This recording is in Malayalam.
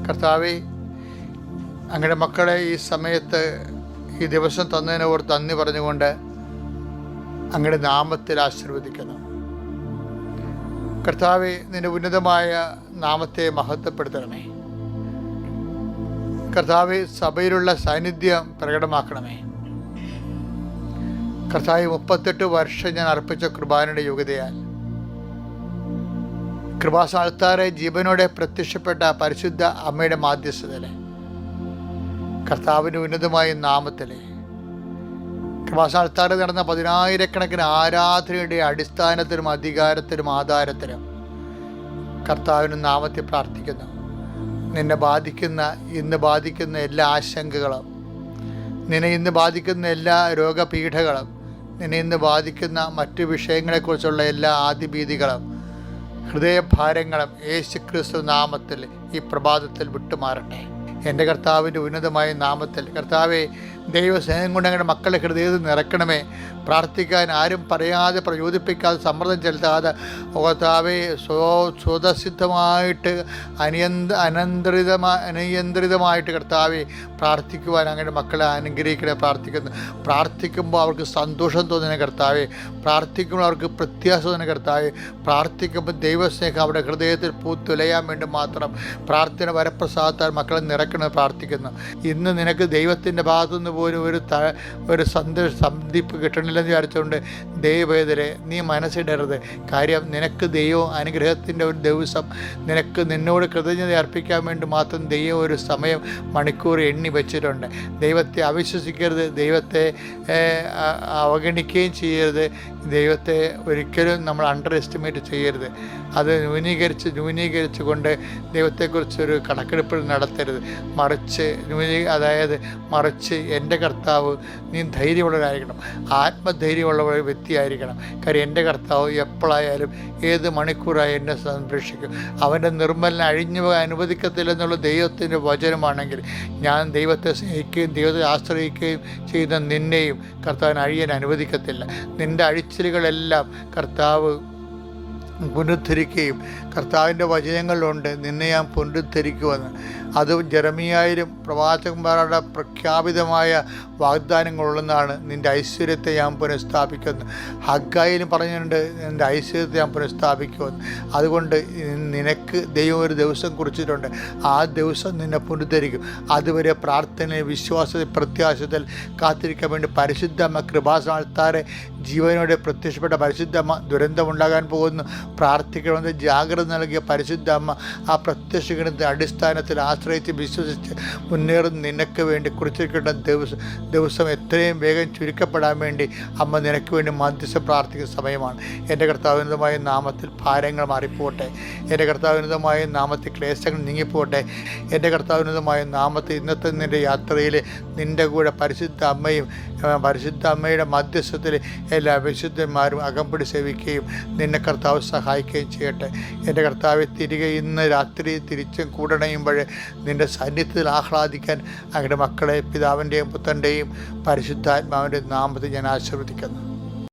കർത്താവേ, അങ്ങയുടെ മക്കളെ ഈ സമയത്ത് ഈ ദിവസം തന്നതിനെ ഓർത്ത് നന്ദി പറഞ്ഞുകൊണ്ട് അങ്ങയുടെ നാമത്തിൽ ആശീർവദിക്കുന്നു. കർത്താവേ, നിന്റെ ഉന്നതമായ നാമത്തെ മഹത്വപ്പെടുത്തണമേ. കർത്താവേ, സഭയിലുള്ള സാന്നിധ്യം പ്രകടമാക്കണമേ. കർത്താവേ, 38 വർഷം ഞാൻ അർപ്പിച്ച കൃപാനയുടെ യോഗ്യതയാൽ കൃപാസ്ഥാനത്താറെ ജീവനോടെ പ്രത്യക്ഷപ്പെട്ട പരിശുദ്ധ അമ്മയുടെ മാധ്യസ്ഥതയിലെ കർത്താവിൻ്റെ ഉന്നതമായ നാമത്തിലെ കൃപാസ്ഥാനത്താറെ നടന്ന 10,000-കണക്കിന് ആരാധനയുടെ അടിസ്ഥാനത്തിലും അധികാരത്തിലും ആധാരത്തിലും കർത്താവിൻ്റെ നാമത്തിൽ പ്രാർത്ഥിക്കുന്നു. ഇന്ന് ബാധിക്കുന്ന എല്ലാ ആശങ്കകളും, നിന്നെ ഇന്ന് ബാധിക്കുന്ന എല്ലാ രോഗപീഠകളും, നിന്നെ ഇന്ന് ബാധിക്കുന്ന മറ്റു വിഷയങ്ങളെക്കുറിച്ചുള്ള എല്ലാ ആദിഭീതികളും, ഹൃദയഭാരങ്ങളും യേശുക്രിസ്തു നാമത്തിൽ ഈ പ്രഭാതത്തിൽ വിട്ടുമാറട്ടെ. എൻ്റെ കർത്താവിൻ്റെ ഉന്നതമായ നാമത്തിൽ കർത്താവെ, ദൈവസ്നേഹം കൊണ്ട് ഞങ്ങളുടെ മക്കളെ ഹൃദയത്തിൽ നിറയ്ക്കണമേ. പ്രാർത്ഥിക്കാൻ ആരും പറയാതെ പ്രചോദിപ്പിക്കാതെ സമ്മർദ്ദം ചെലുത്താതെ കർത്താവെ, സ്വതസിദ്ധമായിട്ട് അനിയന്ത്രിതമായിട്ട് കർത്താവെ പ്രാർത്ഥിക്കുവാൻ അങ്ങയുടെ മക്കളെ അനുഗ്രഹിക്കണേ. പ്രാർത്ഥിക്കുമ്പോൾ അവർക്ക് സന്തോഷം തോന്നുന്ന കർത്താവെ, പ്രാർത്ഥിക്കുമ്പോൾ അവർക്ക് പ്രത്യാശ തോന്നുന്ന കർത്താവെ, പ്രാർത്ഥിക്കുമ്പോൾ ദൈവസ്നേഹം അവരുടെ ഹൃദയത്തിൽ പൂത്തുലയാൻ വേണ്ടി മാത്രം പ്രാർത്ഥന വരപ്രസാദത്താൽ മക്കളെ നിറയ്ക്കണമെന്ന് പ്രാർത്ഥിക്കുന്നു. ഇന്ന് നിനക്ക് ദൈവത്തിൻ്റെ ഭാഗത്തുനിന്ന് പോലും ഒരു സന്ധിപ്പ് കിട്ടണില്ലെന്ന് വിചാരിച്ചുകൊണ്ട് ദൈവവേദരെ നീ മനസ്സിടരുത്. കാര്യം നിനക്ക് ദൈവം അനുഗ്രഹത്തിൻ്റെ ഒരു ദിവസം, നിന്നോട് കൃതജ്ഞത അർപ്പിക്കാൻ വേണ്ടി മാത്രം ദൈവം ഒരു സമയം മണിക്കൂർ എണ്ണി വെച്ചിട്ടുണ്ട്. ദൈവത്തെ അവിശ്വസിക്കരുത്, ദൈവത്തെ അവഗണിക്കുകയും ചെയ്യരുത്, ദൈവത്തെ ഒരിക്കലും നമ്മൾ അണ്ടർ എസ്റ്റിമേറ്റ് ചെയ്യരുത്. അത് ന്യൂനീകരിച്ച് കൊണ്ട് ദൈവത്തെക്കുറിച്ചൊരു കണക്കെടുപ്പ് നടത്തരുത്. മറിച്ച് എൻ്റെ കർത്താവ്, നീ ധൈര്യമുള്ളവരായിരിക്കണം, ആത്മധൈര്യമുള്ള വ്യക്തിയായിരിക്കണം. കാര്യം എൻ്റെ കർത്താവ് എപ്പോഴായാലും ഏത് മണിക്കൂറായി എന്നെ സംരക്ഷിക്കും. അവൻ്റെ നിർമ്മലനെ അഴിഞ്ഞു പോകാൻ അനുവദിക്കത്തില്ലെന്നുള്ള ദൈവത്തിൻ്റെ വചനമാണെങ്കിൽ ഞാൻ ദൈവത്തെ സ്നേഹിക്കുകയും ദൈവത്തെ ആശ്രയിക്കുകയും ചെയ്യുന്ന നിന്നെയും കർത്താവിനെ അഴിയാൻ അനുവദിക്കത്തില്ല. നിൻ്റെ അഴിച്ചിലുകളെല്ലാം കർത്താവ് പുനരുദ്ധരിക്കുകയും കർത്താവിൻ്റെ വചനങ്ങളിലുണ്ട് നിന്നെ ഞാൻ പുനരുദ്ധരിക്കുമെന്ന്. അത് ജെറമിയായിലും പ്രവാചകന്മാരുടെ പ്രഖ്യാപിതമായ വാഗ്ദാനങ്ങളുള്ളതാണ്. നിൻ്റെ ഐശ്വര്യത്തെ ഞാൻ പുനഃസ്ഥാപിക്കുന്നു. ഹഗ്ഗായിലും പറഞ്ഞിട്ടുണ്ട് നിൻ്റെ ഐശ്വര്യത്തെ ഞാൻ പുനഃസ്ഥാപിക്കുമെന്ന്. അതുകൊണ്ട് നിനക്ക് ദൈവം ഒരു ദിവസം കുറിച്ചിട്ടുണ്ട്. ആ ദിവസം നിന്നെ പുനരുദ്ധരിക്കും. അതുവരെ പ്രാർത്ഥനയിൽ വിശ്വാസത്തിൽ പ്രത്യാശത്തിൽ കാത്തിരിക്കാൻ വേണ്ടി പരിശുദ്ധമ്മ കൃപാസ്ഥാനത്താറെ ജീവനോടെ പ്രത്യക്ഷപ്പെട്ട പരിശുദ്ധമ്മ ദുരന്തമുണ്ടാകാൻ പോകുന്നു. പ്രാർത്ഥിക്കണമെന്ന് ജാഗ്രത നൽകിയ പരിശുദ്ധ അമ്മ ആ പ്രത്യക്ഷഗണത്തിൻ്റെ അടിസ്ഥാനത്തിൽ ആശ്രയിച്ച് വിശ്വസിച്ച് മുന്നേറുന്ന നിനക്ക് വേണ്ടി കുറിച്ചിരിക്കേണ്ട ദിവസം എത്രയും വേഗം ചുരുക്കപ്പെടാൻ വേണ്ടി അമ്മ നിനക്ക് വേണ്ടി മധ്യസ്ഥ പ്രാർത്ഥിക്കുന്ന സമയമാണ്. എൻ്റെ കർത്താവിനുതമായ നാമത്തിൽ ഭാരങ്ങൾ മാറിപ്പോട്ടെ. എൻ്റെ കർത്താവിനുതമായ നാമത്തിൽ ക്ലേശങ്ങൾ നീങ്ങിപ്പോട്ടെ. എൻ്റെ കർത്താവിനുതമായ നാമത്തിൽ ഇന്നത്തെ നിൻ്റെ യാത്രയിൽ നിൻ്റെ കൂടെ പരിശുദ്ധ അമ്മയുടെ മധ്യസ്ഥത്തിൽ എല്ലാ വിശുദ്ധന്മാരും അകമ്പടി സേവിക്കുകയും നിന്നെ കർത്താവ് സഹായിക്കുകയും ചെയ്യട്ടെ. എൻ്റെ കർത്താവെ, തിരികെ ഇന്ന് രാത്രി തിരിച്ചും കൂടണയുമ്പോൾ നിൻ്റെ സാന്നിധ്യത്തിൽ ആഹ്ലാദിക്കാൻ അങ്ങയുടെ മക്കളെ പിതാവിൻ്റെയും പുത്രൻ്റെയും പരിശുദ്ധാത്മാവിൻ്റെ നാമത്തിൽ ഞാൻ ആശീർവദിക്കുന്നു.